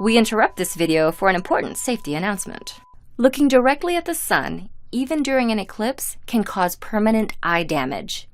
We interrupt this video for an important safety announcement. Looking directly at the sun, even during an eclipse, can cause permanent eye damage.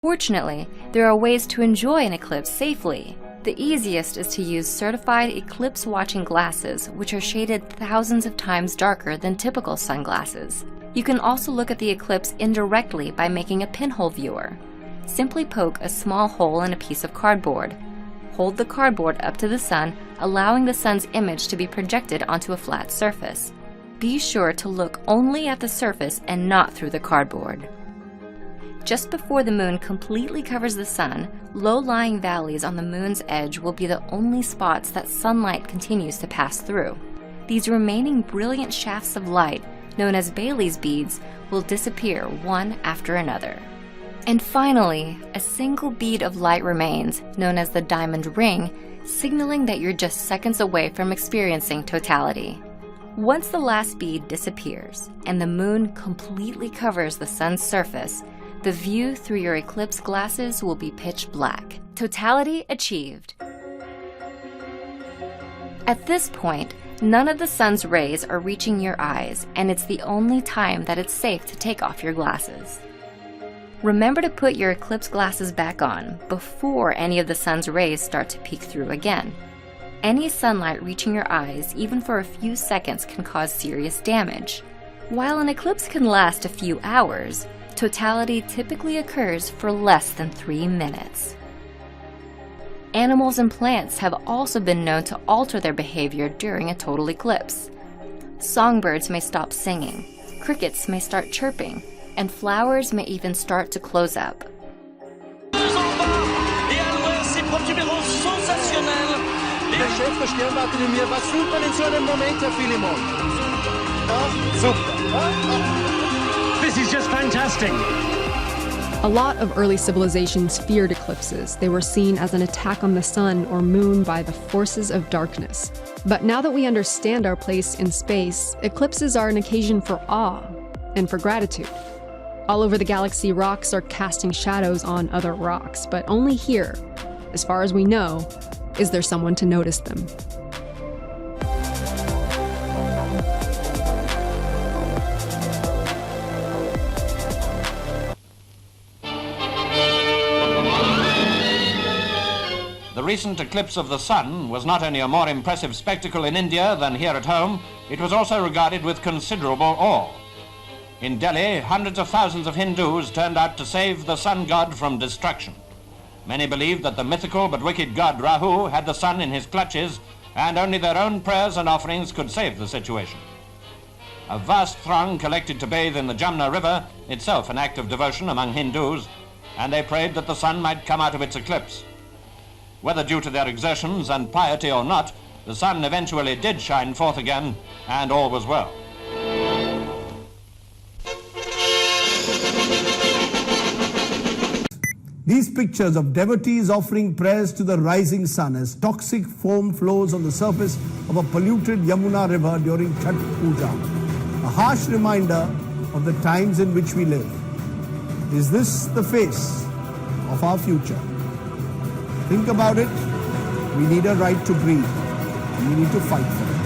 Fortunately, there are ways to enjoy an eclipse safely. The easiest is to use certified eclipse watching glasses, which are shaded thousands of times darker than typical sunglasses. You can also look at the eclipse indirectly by making a pinhole viewer. Simply poke a small hole in a piece of cardboard. Hold the cardboard up to the sun, allowing the sun's image to be projected onto a flat surface. Be sure to look only at the surface and not through the cardboard. Just before the moon completely covers the sun, low-lying valleys on the moon's edge will be the only spots that sunlight continues to pass through. These remaining brilliant shafts of light, known as Bailey's beads, will disappear one after another. And finally, a single bead of light remains, known as the diamond ring, signaling that you're just seconds away from experiencing totality. Once the last bead disappears, and the moon completely covers the sun's surface, the view through your eclipse glasses will be pitch black. Totality achieved. At this point, none of the sun's rays are reaching your eyes, and it's the only time that it's safe to take off your glasses. Remember to put your eclipse glasses back on before any of the sun's rays start to peek through again. Any sunlight reaching your eyes, even for a few seconds, can cause serious damage. While an eclipse can last a few hours, totality typically occurs for less than 3 minutes. Animals and plants have also been known to alter their behavior during a total eclipse. Songbirds may stop singing, crickets may start chirping, and flowers may even start to close up. This is just fantastic! A lot of early civilizations feared eclipses. They were seen as an attack on the sun or moon by the forces of darkness. But now that we understand our place in space, eclipses are an occasion for awe and for gratitude. All over the galaxy, rocks are casting shadows on other rocks, but only here, as far as we know, is there someone to notice them. The recent eclipse of the sun was not only a more impressive spectacle in India than here at home, it was also regarded with considerable awe. In Delhi, hundreds of thousands of Hindus turned out to save the sun god from destruction. Many believed that the mythical but wicked god Rahu had the sun in his clutches, and only their own prayers and offerings could save the situation. A vast throng collected to bathe in the Jamna River, itself an act of devotion among Hindus, and they prayed that the sun might come out of its eclipse. Whether due to their exertions and piety or not, the sun eventually did shine forth again, and all was well. These pictures of devotees offering prayers to the rising sun as toxic foam flows on the surface of a polluted Yamuna River during Chhath Puja. A harsh reminder of the times in which we live. Is this the face of our future? Think about it. We need a right to breathe. We need to fight for it.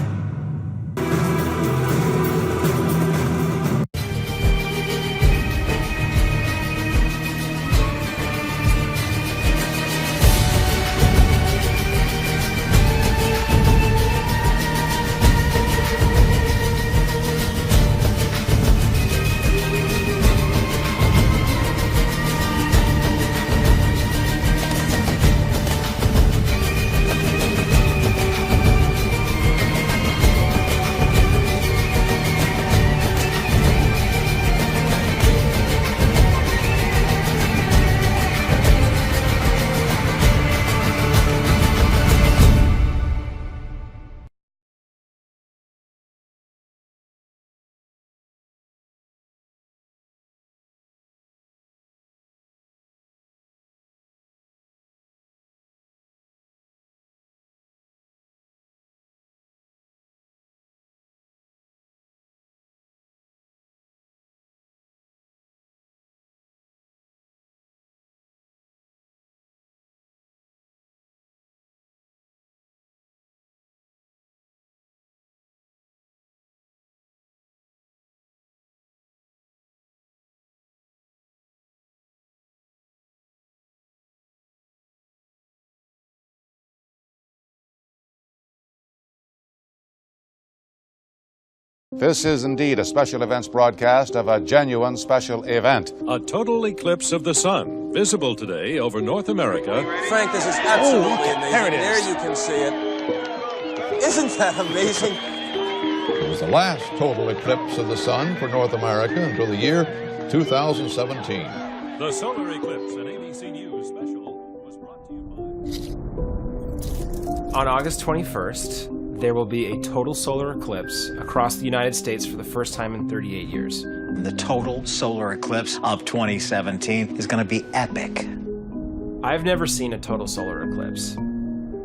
This is indeed a special events broadcast of a genuine special event. A total eclipse of the sun, visible today over North America. Frank, this is absolutely amazing. There it is. There you can see it. Isn't that amazing? It was the last total eclipse of the sun for North America until the year 2017. The solar eclipse, an ABC News special, was brought to you by... On August 21st, there will be a total solar eclipse across the United States for the first time in 38 years. The total solar eclipse of 2017 is going to be epic. I've never seen a total solar eclipse,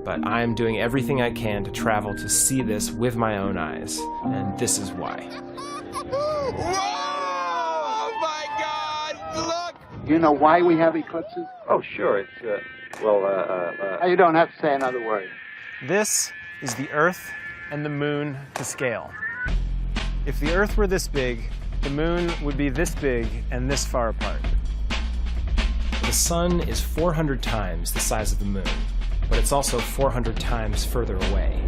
but I'm doing everything I can to travel to see this with my own eyes, and this is why. Oh my God! Look! You know why we have eclipses? Oh, sure. It's, You don't have to say another word. This is the Earth and the Moon to scale. If the Earth were this big, the Moon would be this big and this far apart. The Sun is 400 times the size of the Moon, but it's also 400 times further away.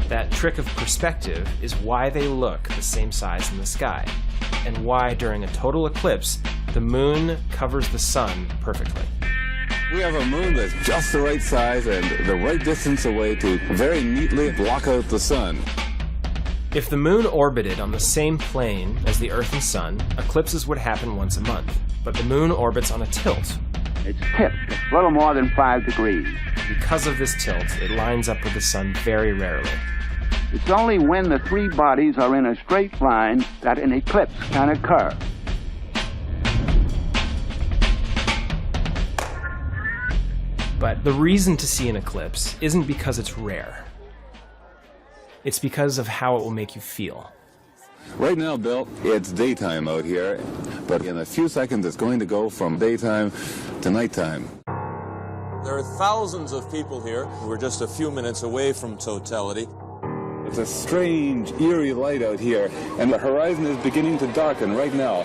That trick of perspective is why they look the same size in the sky, and why during a total eclipse, the Moon covers the Sun perfectly. We have a moon that's just the right size and the right distance away to very neatly block out the sun. If the Moon orbited on the same plane as the Earth and Sun, eclipses would happen once a month. But the Moon orbits on a tilt. It's tipped a little more than 5 degrees. Because of this tilt, it lines up with the Sun very rarely. It's only when the three bodies are in a straight line that an eclipse can occur. But the reason to see an eclipse isn't because it's rare. It's because of how it will make you feel. Right now, Bill, it's daytime out here, but in a few seconds it's going to go from daytime to nighttime. There are thousands of people here who are just a few minutes away from totality. It's a strange, eerie light out here, and the horizon is beginning to darken right now.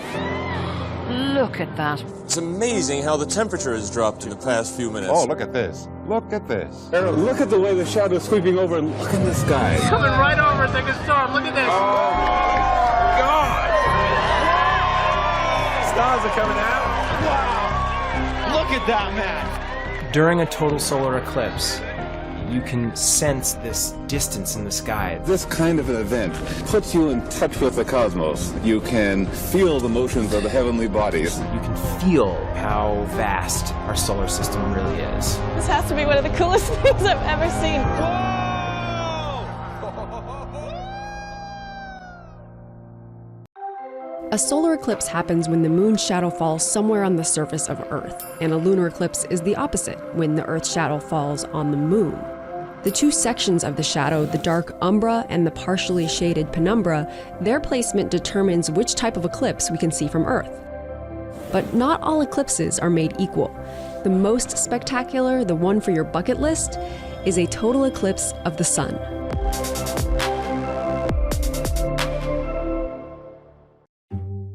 Look at that. It's amazing how the temperature has dropped in the past few minutes. Oh, look at this. Look at this. Aaron, look at the way the shadow's sweeping over, and look in the sky. It's coming right over us like a storm. Look at this. Oh my God! Stars are coming out. Wow! Look at that, man! During a total solar eclipse, you can sense this distance in the sky. This kind of an event puts you in touch with the cosmos. You can feel the motions of the heavenly bodies. You can feel how vast our solar system really is. This has to be one of the coolest things I've ever seen. A solar eclipse happens when the moon's shadow falls somewhere on the surface of Earth, and a lunar eclipse is the opposite, when the Earth's shadow falls on the moon. The two sections of the shadow, the dark umbra and the partially shaded penumbra, their placement determines which type of eclipse we can see from Earth. But not all eclipses are made equal. The most spectacular, the one for your bucket list, is a total eclipse of the sun.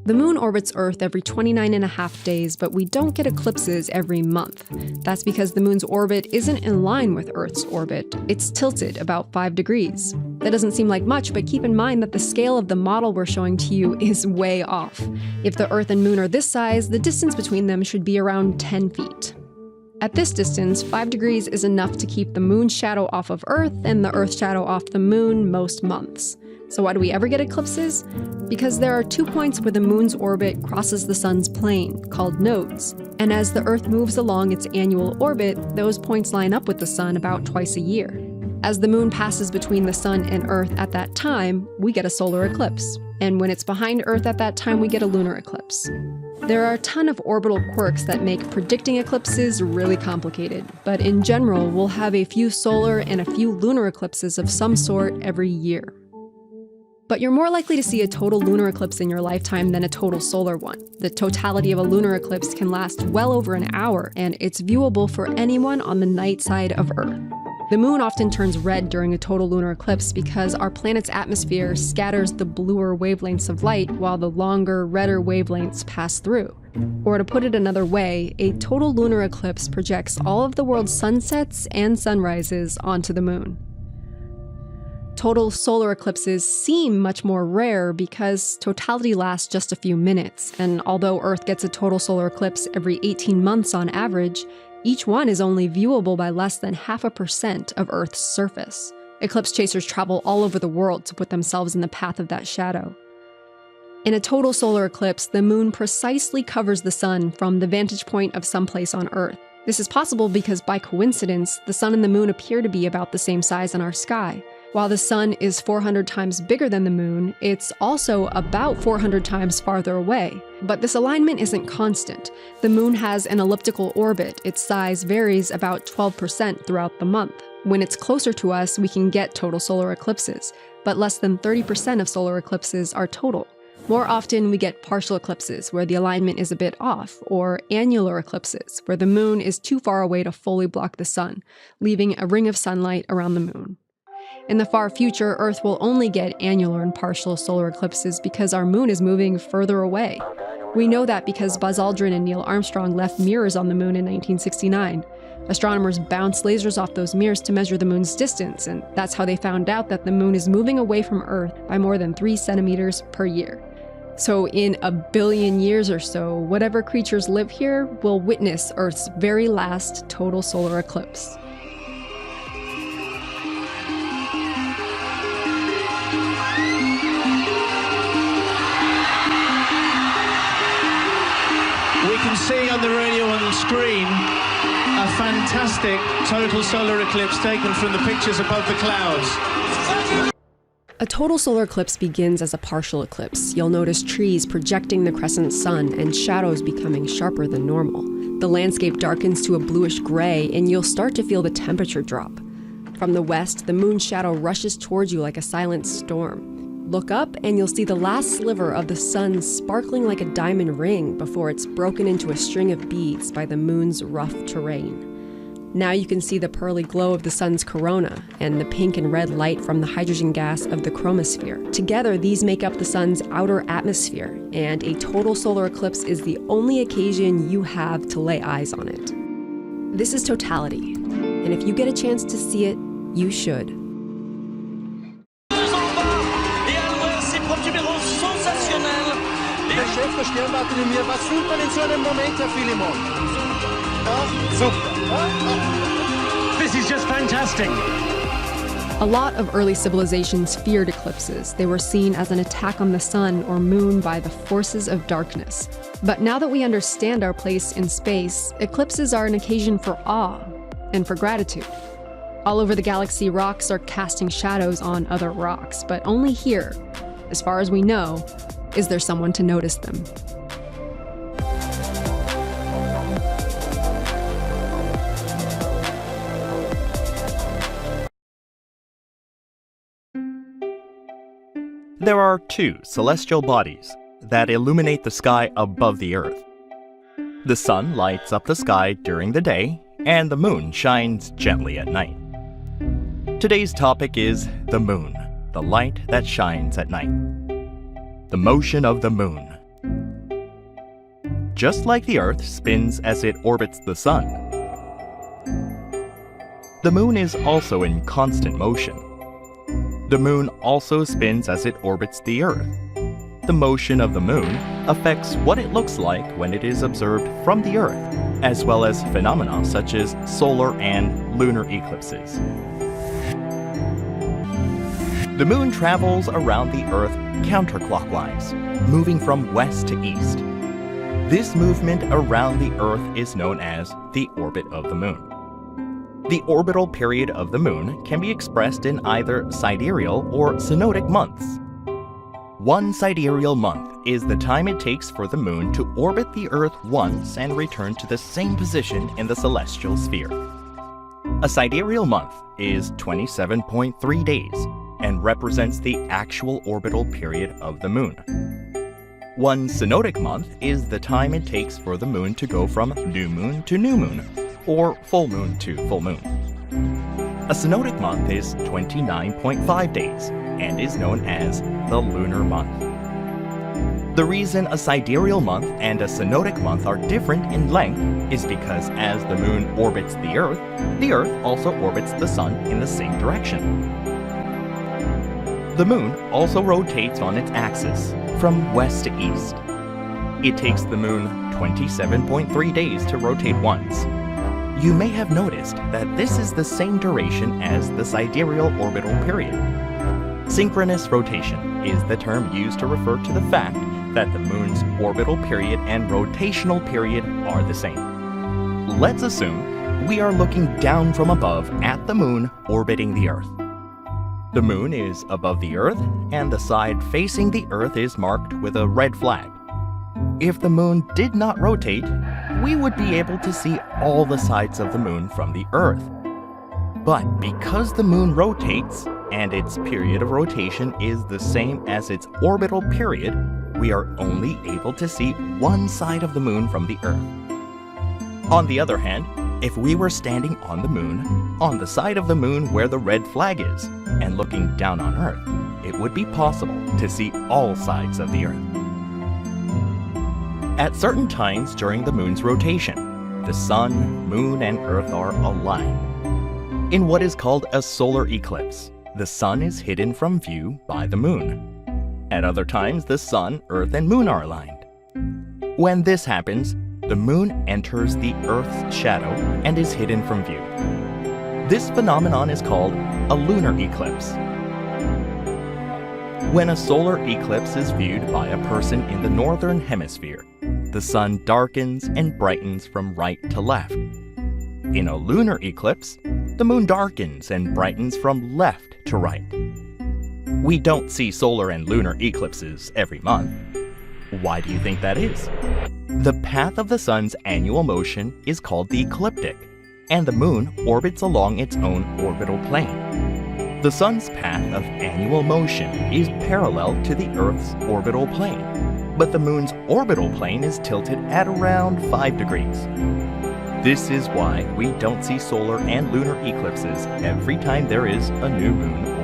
The moon orbits Earth every 29.5 days, but we don't get eclipses every month. That's because the moon's orbit isn't in line with Earth's orbit. It's tilted about 5 degrees. That doesn't seem like much, but keep in mind that the scale of the model we're showing to you is way off. If the Earth and moon are this size, the distance between them should be around 10 feet. At this distance, 5 degrees is enough to keep the moon's shadow off of Earth and the Earth's shadow off the moon most months. So why do we ever get eclipses? Because there are 2 points where the moon's orbit crosses the sun's plane, called nodes. And as the Earth moves along its annual orbit, those points line up with the sun about twice a year. As the moon passes between the sun and Earth at that time, we get a solar eclipse. And when it's behind Earth at that time, we get a lunar eclipse. There are a ton of orbital quirks that make predicting eclipses really complicated, but in general, we'll have a few solar and a few lunar eclipses of some sort every year. But you're more likely to see a total lunar eclipse in your lifetime than a total solar one. The totality of a lunar eclipse can last well over an hour, and it's viewable for anyone on the night side of Earth. The moon often turns red during a total lunar eclipse because our planet's atmosphere scatters the bluer wavelengths of light while the longer, redder wavelengths pass through. Or to put it another way, a total lunar eclipse projects all of the world's sunsets and sunrises onto the moon. Total solar eclipses seem much more rare because totality lasts just a few minutes, and although Earth gets a total solar eclipse every 18 months on average, each one is only viewable by less than 0.5% of Earth's surface. Eclipse chasers travel all over the world to put themselves in the path of that shadow. In a total solar eclipse, the moon precisely covers the sun from the vantage point of some place on Earth. This is possible because, by coincidence, the sun and the moon appear to be about the same size in our sky. While the sun is 400 times bigger than the moon, it's also about 400 times farther away. But this alignment isn't constant. The moon has an elliptical orbit. Its size varies about 12% throughout the month. When it's closer to us, we can get total solar eclipses, but less than 30% of solar eclipses are total. More often, we get partial eclipses, where the alignment is a bit off, or annular eclipses, where the moon is too far away to fully block the sun, leaving a ring of sunlight around the moon. In the far future, Earth will only get annular and partial solar eclipses because our moon is moving further away. We know that because Buzz Aldrin and Neil Armstrong left mirrors on the moon in 1969. Astronomers bounced lasers off those mirrors to measure the moon's distance, and that's how they found out that the moon is moving away from Earth by more than 3 centimeters per year. So in a billion years or so, whatever creatures live here will witness Earth's very last total solar eclipse. We can see on the radio on the screen a fantastic total solar eclipse taken from the pictures above the clouds. A total solar eclipse begins as a partial eclipse. You'll notice trees projecting the crescent sun and shadows becoming sharper than normal. The landscape darkens to a bluish gray, and you'll start to feel the temperature drop. From the west, the moon's shadow rushes towards you like a silent storm. Look up and you'll see the last sliver of the sun sparkling like a diamond ring before it's broken into a string of beads by the moon's rough terrain. Now you can see the pearly glow of the sun's corona and the pink and red light from the hydrogen gas of the chromosphere. Together, these make up the sun's outer atmosphere, and a total solar eclipse is the only occasion you have to lay eyes on it. This is totality, and if you get a chance to see it, you should. This is just fantastic. A lot of early civilizations feared eclipses. They were seen as an attack on the sun or moon by the forces of darkness. But now that we understand our place in space, eclipses are an occasion for awe and for gratitude. All over the galaxy, rocks are casting shadows on other rocks, but only here, as far as we know, is there someone to notice them. There are 2 celestial bodies that illuminate the sky above the Earth. The sun lights up the sky during the day, and the moon shines gently at night. Today's topic is the moon, the light that shines at night. The motion of the moon. Just like the Earth spins as it orbits the sun, the moon is also in constant motion. The moon also spins as it orbits the Earth. The motion of the moon affects what it looks like when it is observed from the Earth, as well as phenomena such as solar and lunar eclipses. The moon travels around the Earth counterclockwise, moving from west to east. This movement around the Earth is known as the orbit of the moon. The orbital period of the moon can be expressed in either sidereal or synodic months. 1 sidereal month is the time it takes for the moon to orbit the Earth once and return to the same position in the celestial sphere. A sidereal month is 27.3 days and represents the actual orbital period of the moon. 1 synodic month is the time it takes for the moon to go from new moon to new moon, or full moon to full moon. A synodic month is 29.5 days and is known as the lunar month. The reason a sidereal month and a synodic month are different in length is because as the moon orbits the Earth also orbits the sun in the same direction. The moon also rotates on its axis, from west to east. It takes the moon 27.3 days to rotate once. You may have noticed that this is the same duration as the sidereal orbital period. Synchronous rotation is the term used to refer to the fact that the moon's orbital period and rotational period are the same. Let's assume we are looking down from above at the moon orbiting the Earth. The moon is above the Earth, and the side facing the Earth is marked with a red flag. If the moon did not rotate, we would be able to see all the sides of the moon from the Earth. But because the moon rotates, and its period of rotation is the same as its orbital period, we are only able to see one side of the moon from the Earth. On the other hand, if we were standing on the moon, on the side of the moon where the red flag is, and looking down on Earth, it would be possible to see all sides of the Earth. At certain times during the moon's rotation, the sun, moon, and Earth are aligned. In what is called a solar eclipse, the sun is hidden from view by the moon. At other times, the sun, Earth, and moon are aligned. When this happens, the moon enters the Earth's shadow and is hidden from view. This phenomenon is called a lunar eclipse. When a solar eclipse is viewed by a person in the northern hemisphere, the sun darkens and brightens from right to left. In a lunar eclipse, the moon darkens and brightens from left to right. We don't see solar and lunar eclipses every month. Why do you think that is? The path of the sun's annual motion is called the ecliptic, and the moon orbits along its own orbital plane. The sun's path of annual motion is parallel to the Earth's orbital plane, but the moon's orbital plane is tilted at around 5 degrees. This is why we don't see solar and lunar eclipses every time there is a new moon